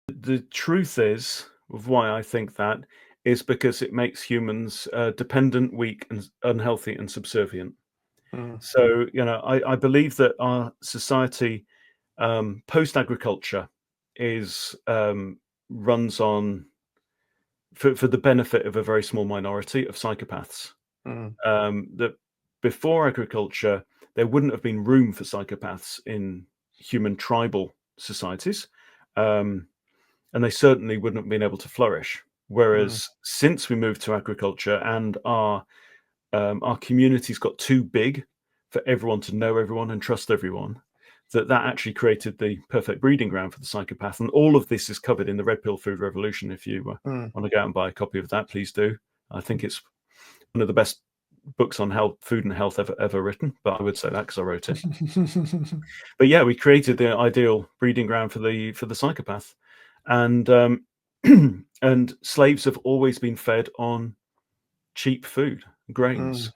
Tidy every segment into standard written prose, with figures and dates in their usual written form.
The truth is, of why I think that, is because it makes humans dependent, weak, and unhealthy and subservient. Mm. So, I believe that our society, post-agriculture, is runs on for the benefit of a very small minority of psychopaths. Mm. That before agriculture, there wouldn't have been room for psychopaths in human tribal societies, and they certainly wouldn't have been able to flourish. Mm. Whereas since we moved to agriculture and our communities got too big for everyone to know everyone and trust everyone, that actually created the perfect breeding ground for the psychopath. And all of this is covered in the Red Pill Food Revolution. If you Mm. want to go out and buy a copy of that, please do. I think it's one of the best books on health, food and health ever written, but I would say that because I wrote it. But yeah, we created the ideal breeding ground for the psychopath, and and slaves have always been fed on cheap food, grains.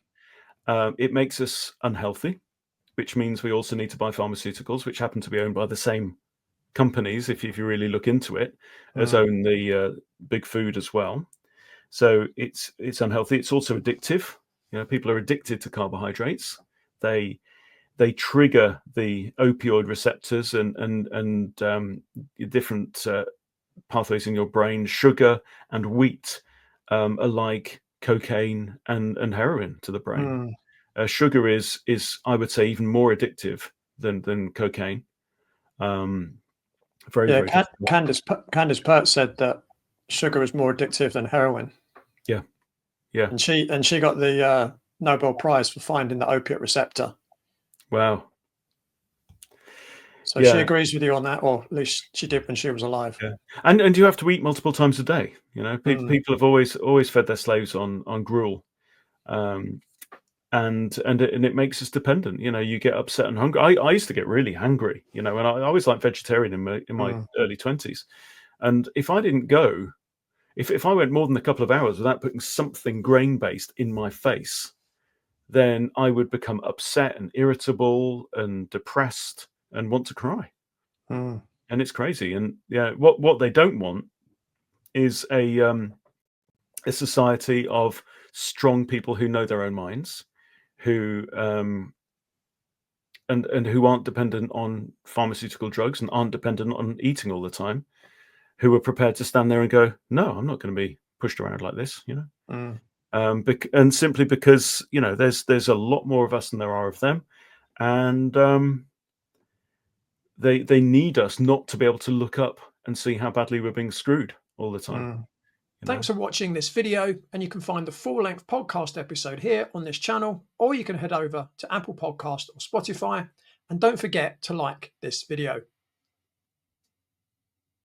It makes us unhealthy, which means we also need to buy pharmaceuticals, which happen to be owned by the same companies, if you really look into it, as Mm. own the big food as well. So it's unhealthy. It's also addictive. People are addicted to carbohydrates. They trigger the opioid receptors and different pathways in your brain. Sugar and wheat are like cocaine and heroin to the brain. Mm. Sugar is I would say even more addictive than cocaine. Very, Yeah, very difficult. Candace Pert said that sugar is more addictive than heroin, Yeah, yeah. and she got the Nobel Prize for finding the opiate receptor. Wow. So she Yeah, agrees with you on that, or at least she did when she was alive. yeah. And you have to eat multiple times a day. Mm. People have always fed their slaves on gruel, um, and it makes us dependent. You get upset and hungry. I used to get really hungry. And I was like vegetarian in my Mm. early 20s. And if I didn't go, if I went more than a couple of hours without putting something grain based in my face, then I would become upset and irritable and depressed and want to cry. Mm. And it's crazy. And yeah, what they don't want is a society of strong people who know their own minds, who and who aren't dependent on pharmaceutical drugs and aren't dependent on eating all the time, who are prepared to stand there and go, no, I'm not going to be pushed around like this. Mm. And simply because there's a lot more of us than there are of them, and they need us not to be able to look up and see how badly we're being screwed all the time. Mm. You know? Thanks for watching this video, and you can find the full-length podcast episode here on this channel, or you can head over to Apple Podcast or Spotify, and don't forget to like this video.